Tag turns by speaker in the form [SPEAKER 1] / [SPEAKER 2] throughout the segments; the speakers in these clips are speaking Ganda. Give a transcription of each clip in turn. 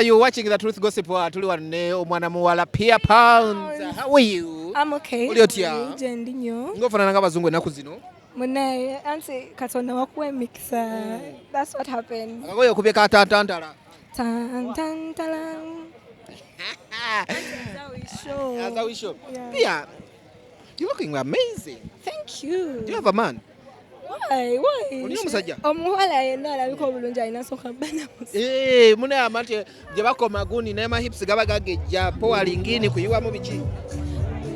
[SPEAKER 1] You're watching the Truth Gossip tuli wanne omwana muwala Pia Pounds. How are you?
[SPEAKER 2] I'm okay.
[SPEAKER 1] Uli otya?
[SPEAKER 2] Jendinyo.
[SPEAKER 1] Ngofanana ng'abazungu ennaku zino.
[SPEAKER 2] Munaye anti katonda wakwemikisa. That's what happened.
[SPEAKER 1] Akagoye okubye katantantala.
[SPEAKER 2] Tan tan talan.
[SPEAKER 1] That's how we show.
[SPEAKER 2] Yeah.
[SPEAKER 1] Pia, you're looking amazing.
[SPEAKER 2] Thank you.
[SPEAKER 1] Do you have a man?
[SPEAKER 2] Why?
[SPEAKER 1] Oli omusajja?
[SPEAKER 2] Omuwala yenna alabika obulungi alina sooka bbana musa.
[SPEAKER 1] Mune amati gye bakoma guni n'amahips gaba gagejja po alingini kuyiwamu biki?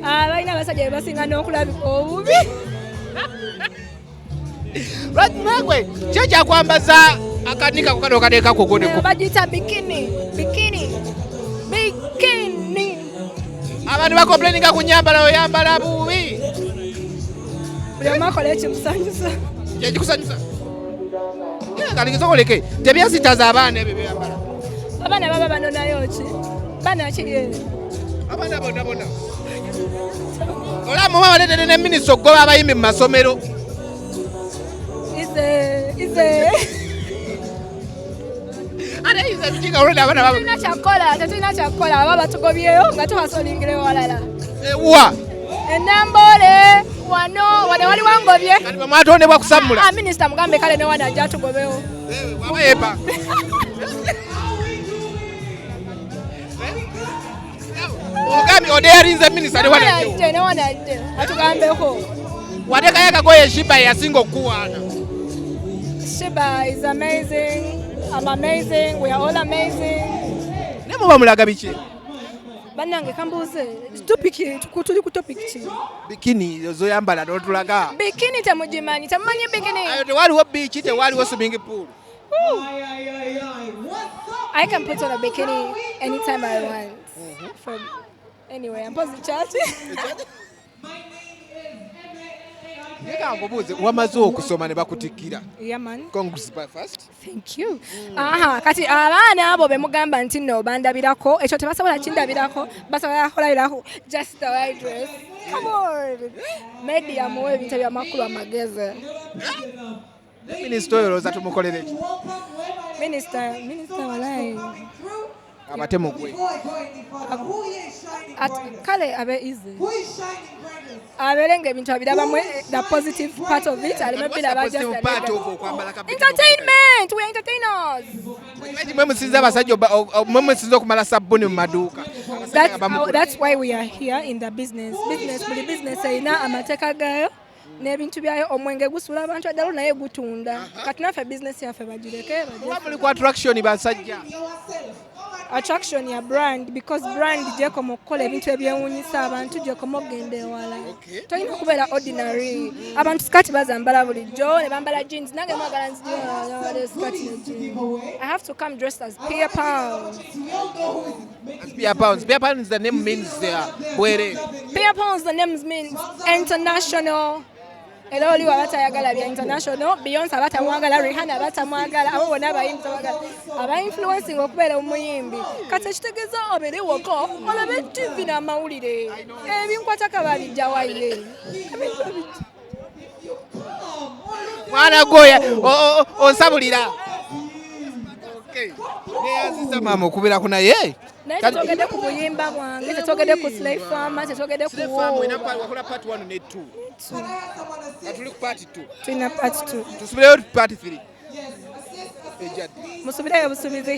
[SPEAKER 2] Balina abasajja be basinga n'okulabika obubi.
[SPEAKER 1] Right nagwe kye kyakwambaza akanika ku kano kateeka ku gone ku.
[SPEAKER 2] Bagiyita bikini.
[SPEAKER 1] Abantu bakomplaininga ku nyambala oyambala bubi.
[SPEAKER 2] Buli omu akola ekimusanyusa.
[SPEAKER 1] Ekikusanyusa? Kalikiza oleke tebyasitaza abaana ebyo byambala.
[SPEAKER 2] Abaana baba banonayo ki? Baana kiri eyo.
[SPEAKER 1] Abaana bonna. Olamu babaletedde ne minisita okugoba abayimbi mu masomero.
[SPEAKER 2] Ize.
[SPEAKER 1] Ate ize bikinga olwedde abaana babo.
[SPEAKER 2] Tetulina kyakukola aba batugobyeyo nga tubasolingireyo walala.
[SPEAKER 1] Wa?
[SPEAKER 2] Enambole wano wali wangobye.
[SPEAKER 1] Kati bamwatondebwa kusammula.
[SPEAKER 2] Minisita mugambe kale ne wana ajja tugobewo.
[SPEAKER 1] Waweepa. Ogambi odeyarinze minisita ne wana ajja.
[SPEAKER 2] Ne wana ajja. Atugambeko.
[SPEAKER 1] Watekayo akagoye Shiba yasinga okuwaana.
[SPEAKER 2] Shiba is amazing. I'm amazing. We are all amazing.
[SPEAKER 1] Ne muba mulaga biki?
[SPEAKER 2] Bannange kambuuze tuli ku topic ki?
[SPEAKER 1] Bikini zoyambala n'otulaga.
[SPEAKER 2] Bikini temugimanyi bikini.
[SPEAKER 1] Ayo tewaliwo biiki tewaliwo swimming pool.
[SPEAKER 2] I can put on a bikini anytime I want. From anyway, I'm supposed to chat.
[SPEAKER 1] Yeka ngobuuze wamaze okusoma ne bakutikkira.
[SPEAKER 2] Yeah man.
[SPEAKER 1] Congress first.
[SPEAKER 2] Thank you. Kati abaana abo be mugamba nti no bandabirako ekyo tebasobola kindabirako basobola kolayirako just the right dress. Come on. Media muwe ebintu byamakulu amagezi.
[SPEAKER 1] Minisita oyo olowooza tumukolere ki?
[SPEAKER 2] Minisita walayi.
[SPEAKER 1] Abatemu gwe.
[SPEAKER 2] Kale abe easy. Aberenga ebintu abirabamu the positive part of it. Entertainment. We are entertainers.
[SPEAKER 1] Mwe musinza okumala sabbuni mu maduuka.
[SPEAKER 2] That's why we are here in the business. Buli business erina amateeka gaayo n'ebintu byayo omwenge gusula abantu addalo naye gutunda. Kati naffe business yaffe bagireke.
[SPEAKER 1] Muli ku attraction basajja.
[SPEAKER 2] Attraction ya brand because brand jeko mukola ebintu ebyewunyisa abantu jeko mogende ewala. Toyina kubeera ordinary. Abantu skati bazambala bulijjo ne bambala jeans nange mwagala nzijja skati ne jeans. I have to come dressed as Pia Pounds.
[SPEAKER 1] Pia Pounds. Pia Pounds the name means bwere.
[SPEAKER 2] Pia Pounds the name means international. Era oli wabatayagala bya international, Beyonce abatamwagala, Rihanna abatamwagala, abo bonna abayimbi tabagala. Aba-influencing okubeera omuyimbi. Kati ekitegeeza obeere waka, olabe TV n'amawulire. Ebinkwatako babijja waire.
[SPEAKER 1] Mwana goya onsabulira. Neyanziza maama okubeerako naye.
[SPEAKER 2] Naye tetwogedde ku buyimba bwange, tetwogedde ku Slave Farmer, tetwogedde ku
[SPEAKER 1] wakola part 1 ne 2. Tuli ku part 2.
[SPEAKER 2] Tulina part 2.
[SPEAKER 1] Tusubireyo part 3.
[SPEAKER 2] Musubireyo busubizi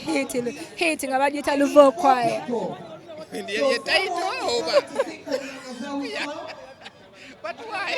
[SPEAKER 2] hit nga bagiyita Luvo Choir.
[SPEAKER 1] Ye title over. But why?